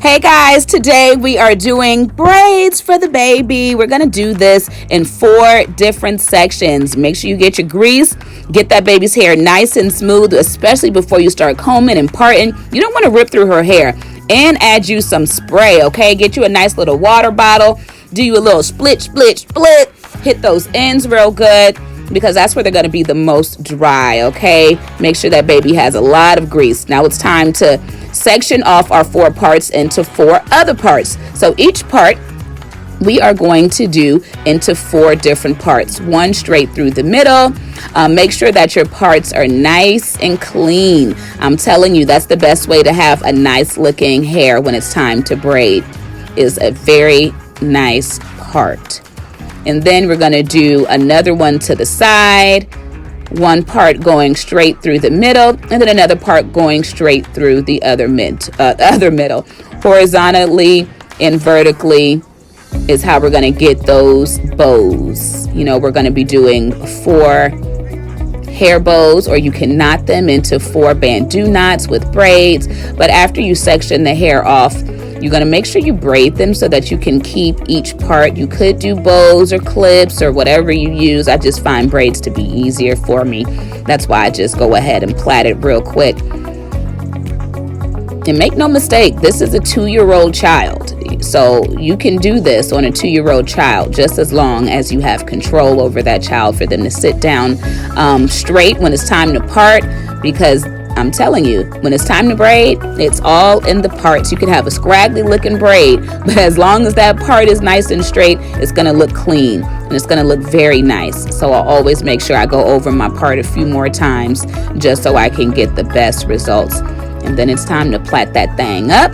Hey guys, today we are doing braids for the baby. We're going to do this in 4 different sections. Make sure you get your grease, get that baby's hair nice and smooth, especially before you start combing and parting. You don't want to rip through her hair. And add you some spray, okay? Get you a nice little water bottle. Do you a little split. Hit those ends real good, because that's where they're going to be the most dry, okay? Make sure that baby has a lot of grease. Now it's time to section off our 4 parts into 4 other parts. So each part we are going to do into 4 different parts, 1 straight through the middle. Make sure that your parts are nice and clean. I'm telling you, that's the best way to have a nice looking hair when it's time to braid, is a very nice part. And then we're going to do another one to the side, 1 part going straight through the middle, and then another part going straight through the other middle. Horizontally and vertically is how we're going to get those bows. You know, we're going to be doing 4 hair bows, or you can knot them into 4 bandeau knots with braids. But after you section the hair off, you're going to make sure you braid them so that you can keep each part. You could do bows or clips or whatever you use. I just find braids to be easier for me. That's why I just go ahead and plait it real quick. And make no mistake, this is a 2-year-old child. So you can do this on a 2-year-old child, just as long as you have control over that child, for them to sit down straight when it's time to part. Because I'm telling you, when it's time to braid, it's all in the parts. You could have a scraggly looking braid, but as long as that part is nice and straight, it's going to look clean and it's going to look very nice. So I'll always make sure I go over my part a few more times, just so I can get the best results. And then it's time to plait that thing up.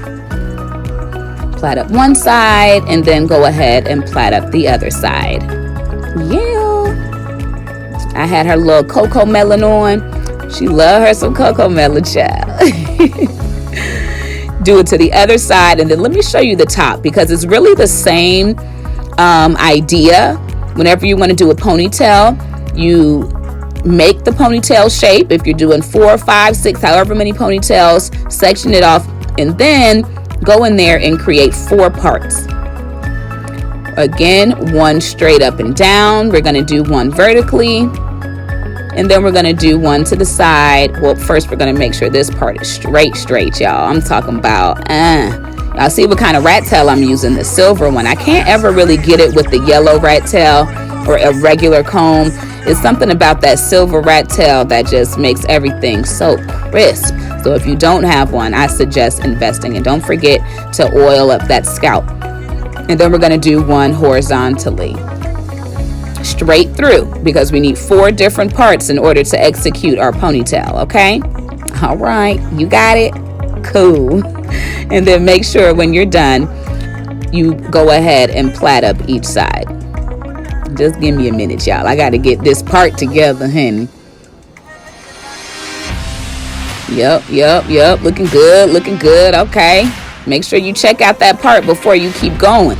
Plait up one side and then go ahead and plait up the other side. Yeah. I had her little cocoa melon on. She loved her some cocoa melon, child. Do it to the other side, and then let me show you the top, because it's really the same idea. Whenever you want to do a ponytail, you make the ponytail shape. If you're doing 4, 5, 6, however many ponytails, section it off, and then go in there and create 4 parts. Again, 1 straight up and down. We're going to do 1 vertically. And then we're going to do 1 to the side. Well, first we're going to make sure this part is straight, y'all. I'm talking about, y'all see what kind of rat tail I'm using, the silver one. I can't ever really get it with the yellow rat tail or a regular comb. It's something about that silver rat tail that just makes everything so crisp. So if you don't have one, I suggest investing. And don't forget to oil up that scalp. And then we're going to do 1 horizontally, straight through, because we need 4 different parts in order to execute our ponytail. Okay, all right, you got it. Cool. And then make sure when you're done, you go ahead and plait up each side. Just give me a minute, y'all. I got to get this part together, honey. Yep. Looking good. Okay, make sure you check out that part before you keep going.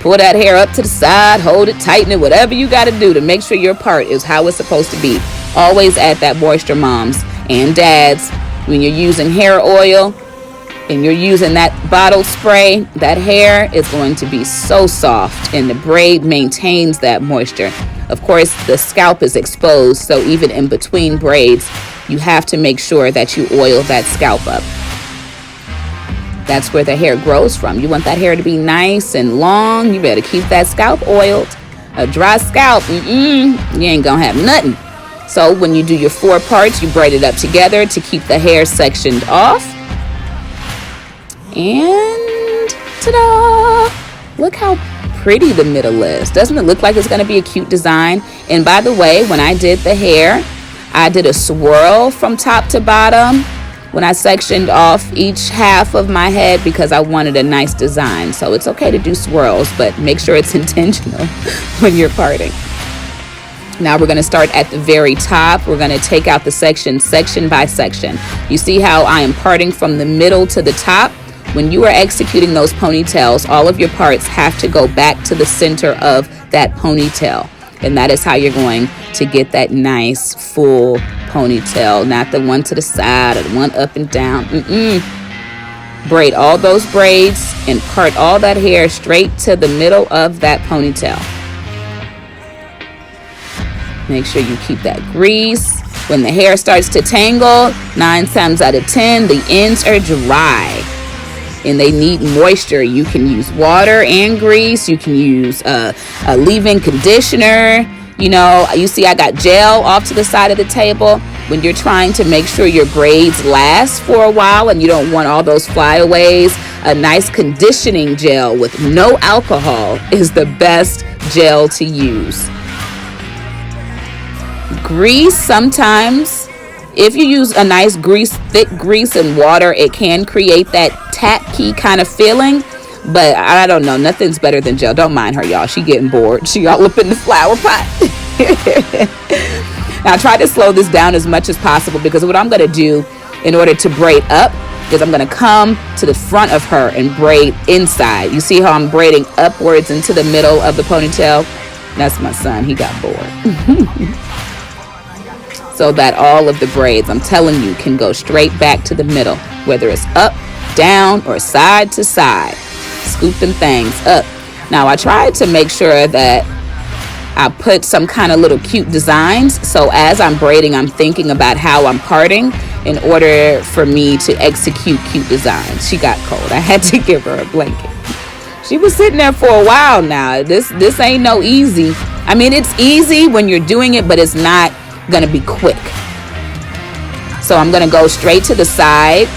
Pull that hair up to the side, hold it, tighten it, whatever you got to do to make sure your part is how it's supposed to be. Always add that moisture, moms and dads. When you're using hair oil and you're using that bottled spray, that hair is going to be so soft, and the braid maintains that moisture. Of course, the scalp is exposed, so even in between braids, you have to make sure that you oil that scalp up. That's where the hair grows from. You want that hair to be nice and long. You better keep that scalp oiled. A dry scalp, you ain't gonna have nothing. So when you do your 4 parts, you braid it up together to keep the hair sectioned off. And ta-da! Look how pretty the middle is. Doesn't it look like it's gonna be a cute design? And by the way, when I did the hair, I did a swirl from top to bottom when I sectioned off each half of my head, because I wanted a nice design. So it's okay to do swirls, but make sure it's intentional when you're parting. Now we're going to start at the very top. We're going to take out the section by section. You see how I am parting from the middle to the top? When you are executing those ponytails, all of your parts have to go back to the center of that ponytail. And that is how you're going to get that nice full ponytail, not the one to the side or the one up and down. braid all those braids and part all that hair straight to the middle of that ponytail. Make sure you keep that grease. When the hair starts to tangle, 9 times out of 10, the ends are dry and they need moisture. You can use water and grease. You can use a leave-in conditioner. You know, you see I got gel off to the side of the table. When you're trying to make sure your braids last for a while and you don't want all those flyaways, a nice conditioning gel with no alcohol is the best gel to use. Grease, sometimes if you use a nice grease, thick grease and water, it can create that tacky kind of feeling. But I don't know, nothing's better than gel. Don't mind her, y'all. She getting bored. She all up in the flower pot. Now, I try to slow this down as much as possible because what I'm going to do in order to braid up is I'm going to come to the front of her and braid inside. You see how I'm braiding upwards into the middle of the ponytail? That's my son. He got bored. So that all of the braids, I'm telling you, can go straight back to the middle, whether it's up, down, or side to side. Scoop them things up. Now, I tried to make sure that I put some kind of little cute designs. So as I'm braiding, I'm thinking about how I'm parting in order for me to execute cute designs. She got cold. I had to give her a blanket. She was sitting there for a while now. This ain't no easy. I mean, it's easy when you're doing it, but it's not going to be quick. So I'm going to go straight to the side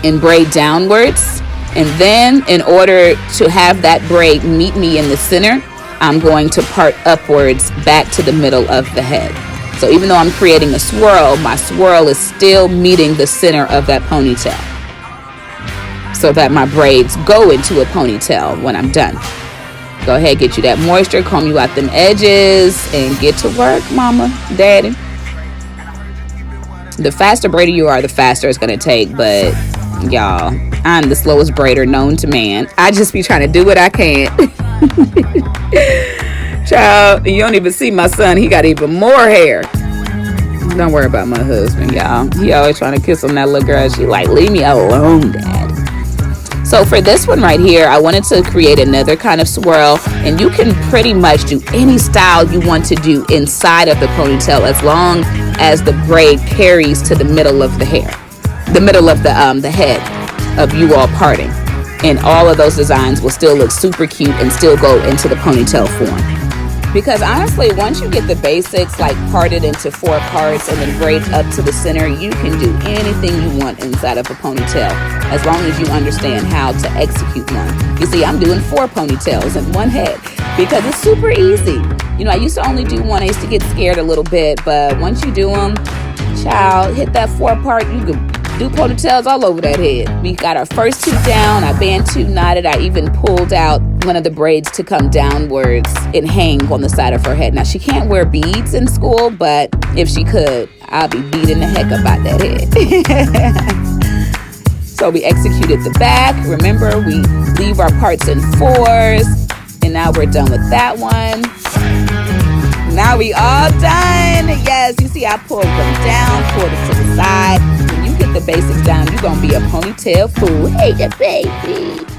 and braid downwards. And then in order to have that braid meet me in the center, I'm going to part upwards back to the middle of the head. So even though I'm creating a swirl, my swirl is still meeting the center of that ponytail so that my braids go into a ponytail when I'm done. Go ahead, get you that moisture, comb you out them edges, and get to work, mama, daddy. The faster braider you are, the faster it's going to take, but y'all, I'm the slowest braider known to man. I just be trying to do what I can. Child, you don't even see my son. He got even more hair. Don't worry about my husband, y'all. He always trying to kiss on that little girl. She like, leave me alone, dad. So for this one right here, I wanted to create another kind of swirl, and you can pretty much do any style you want to do inside of the ponytail as long as the braid carries to the middle of the hair, the middle of the head of you all parting. And all of those designs will still look super cute and still go into the ponytail form. Because honestly, once you get the basics, like parted into 4 parts and then braids up to the center, you can do anything you want inside of a ponytail as long as you understand how to execute one. You see, I'm doing 4 ponytails in one head because it's super easy. You know, I used to only do one. I used to get scared a little bit, but once you do them, child, hit that 4-part, you can do ponytails all over that head. We got our first 2 down. I band 2 knotted. I even pulled out one of the braids to come downwards and hang on the side of her head. Now, she can't wear beads in school, but if she could, I'll be beating the heck up out that head. So we executed the back. Remember, we leave our parts in 4s. And now we're done with that one. Now we all done. Yes, you see I pulled them down, pulled it to the side. When you get the basics down, you're going to be a ponytail fool. Hey, the baby.